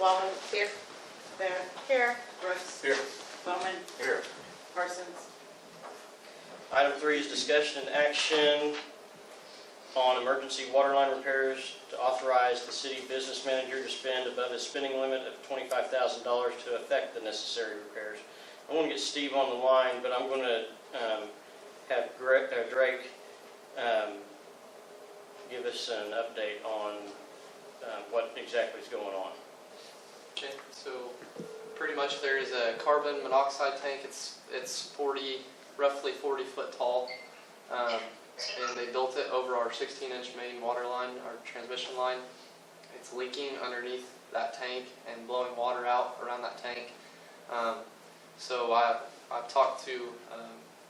Wallen. Here. There. Here. Brooks. Here. Bowman. Here. Parsons. Item 3 is discussion and action on emergency water line repairs to authorize the city business manager to spend above his spending limit of $25,000 to effect the necessary repairs. I want to get Steve on the line, but I'm going to have Drake give us an update on what exactly is going on. Okay, so pretty much there is a carbon monoxide tank. It's roughly 40 foot tall, and they built it over our 16-inch main water line, our transmission line. It's leaking underneath that tank and blowing water out around that tank. So I've talked to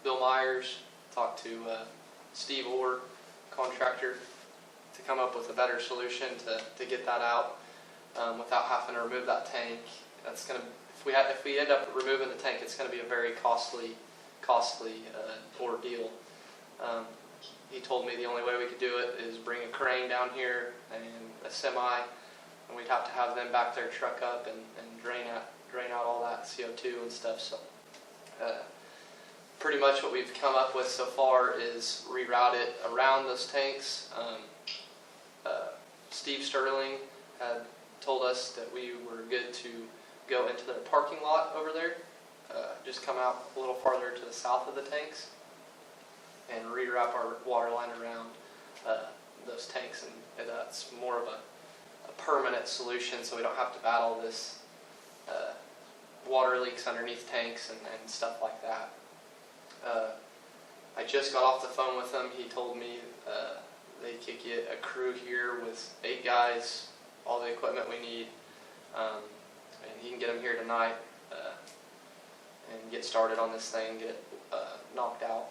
Bill Myers, talked to Steve Orr, contractor, to come up with a better solution to get that out without having to remove that tank. That's gonna, if we end up removing the tank, it's going to be a very costly ordeal. He told me the only way we could do it is bring a crane down here and a semi, and we'd have to have them back their truck up and drain out all that CO2 and stuff. So pretty much what we've come up with so far is reroute it around those tanks. Steve Sterling had told us that we were good to go into their parking lot over there, just come out a little farther to the south of the tanks and rewrap our water line around those tanks, and that's more of a permanent solution, so we don't have to battle this water leaks underneath tanks and stuff like that. I just got off the phone with him. He told me they could get a crew here with 8 guys, all the equipment we need, and he can get them here tonight and get started on this thing, get it knocked out.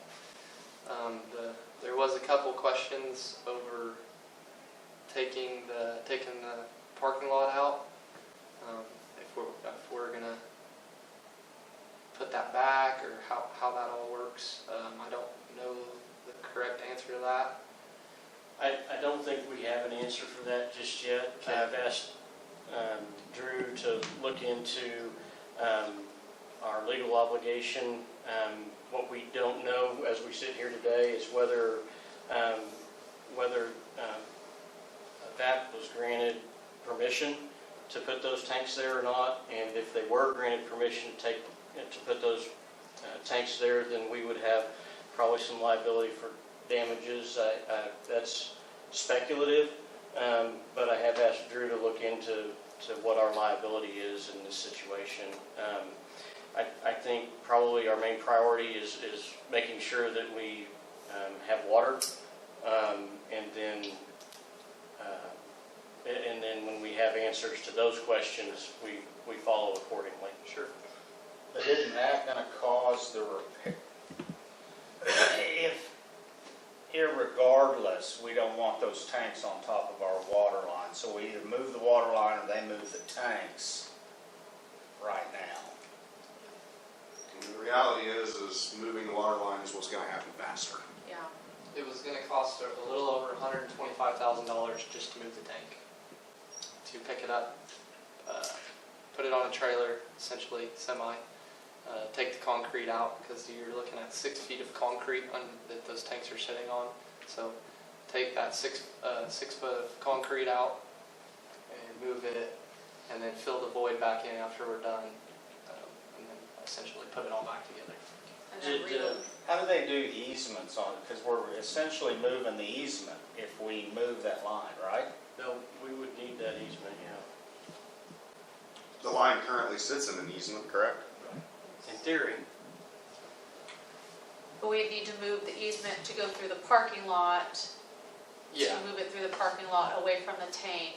There was a couple questions over taking the parking lot out. If we're gonna put that back, or how that all works. I don't know the correct answer to that. I don't think we have an answer for that just yet. Okay. I've asked Drew to look into our legal obligation. What we don't know as we sit here today is whether that was granted permission to put those tanks there or not, and if they were granted permission to put those tanks there, then we would have probably some liability for damages. That's speculative, but I have asked Drew to look into what our liability is in this situation. I think probably our main priority is making sure that we have water, and then when we have answers to those questions, we follow accordingly. Sure. But isn't that going to cause the repair? If, irregardless, we don't want those tanks on top of our water line, so we either move the water line or they move the tanks right now. And the reality is moving the water line is what's going to happen faster. Yeah. It was going to cost a little over $125,000 just to move the tank, to pick it up, put it on a trailer, essentially semi, take the concrete out, because you're looking at 6 feet of concrete that those tanks are sitting on. So take that 6 foot of concrete out and move it, and then fill the void back in after we're done, and then essentially put it all back together. And then reload. How do they do easements on it? Because we're essentially moving the easement if we move that line, right? No, we would need that easement, yeah. The line currently sits in an easement, correct? In theory. But we need to move the easement to go through the parking lot. Yeah. To move it through the parking lot away from the tank.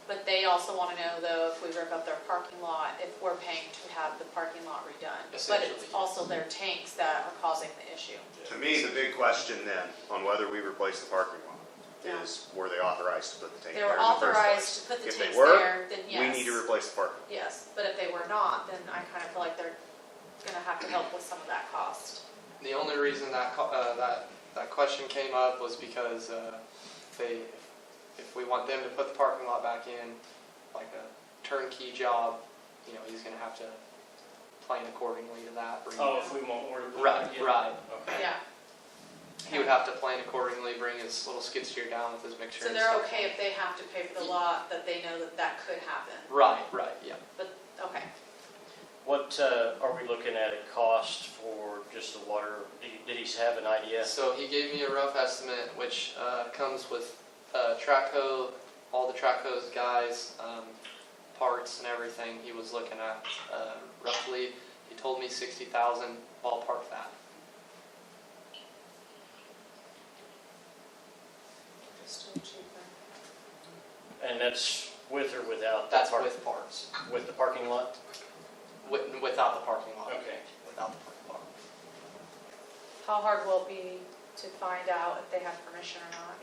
But they also want to know, though, if we rip up their parking lot, if we're paying to have the parking lot redone. But it's also their tanks that are causing the issue. To me, the big question then on whether we replace the parking lot Yeah. is, were they authorized to put the tank They there were in the first authorized place? to put the If they tanks were, there, then yes. we need to replace the parking lot. Yes, but if they were not, then I kind of feel like they're going to have to help with some of that cost. The only reason that question came up was because if we want them to put the parking lot back in, like a turnkey job, you know, he's gonna have to plan accordingly to that. bring Oh, in- if we want more. Right, right. Okay. Yeah, He would have to plan accordingly, bring his little skid steer down with his mixture. so and they're stuff. okay if they have to pay for the lot, that they know that that could happen, Right, yeah. but, okay. What are we looking at cost for just the water? Did he have an idea? So he gave me a rough estimate, which comes with track hoe, all the track hose guys, parts and everything. He was looking at roughly, he told me 60,000 ballpark that. Still cheaper. And that's with or without? That's the with parts, With the parking lot? without the parking lot. Okay. Without the parking lot. How hard will it be to find out if they have permission or not?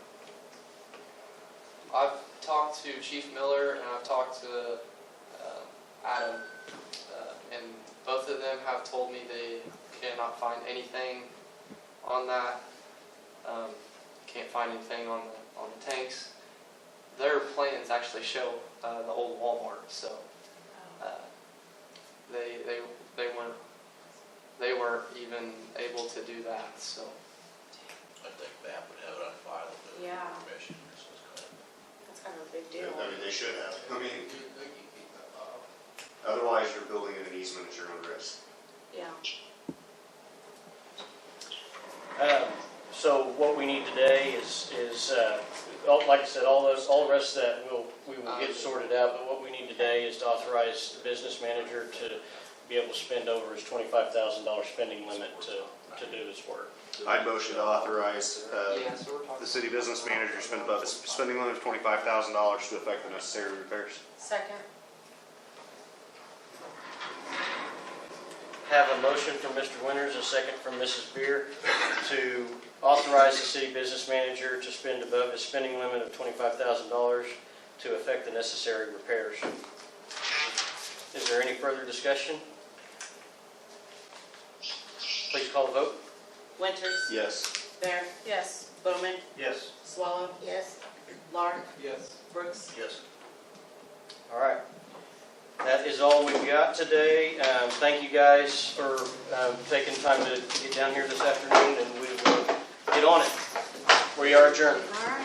I've talked to Chief Miller and I've talked to Adam, and both of them have told me they cannot find anything on that. Can't find anything on the tanks. Their plans actually show the old Walmart, so they weren't even able to do that. So I think BAP would have it on file if they Yeah. have permission. That's kind of a big deal. I mean, they should have. I mean, otherwise you're building in an easement at your own risk. Yeah. So what we need today is like I said, all the rest of that we will get sorted out, but what we need today is to authorize the business manager to be able to spend over his $25,000 spending limit to do this work. I'd motion to authorize yeah, so we're talking. the city business manager to spend above his spending limit of $25,000 to effect the necessary repairs. Second. Have a motion from Mr. Winters, a second from Mrs. Beer, to authorize the city business manager to spend above his spending limit of $25,000 to effect the necessary repairs. Is there any further discussion? Please call the vote. Winters, Yes. Bear, Yes. Bowman, Yes. Swallow. Yes. Lark, Yes. Brooks. Yes. All right. That is all we've got today. Thank you guys for taking time to get down here this afternoon, and we will get on it. We are adjourned. All right.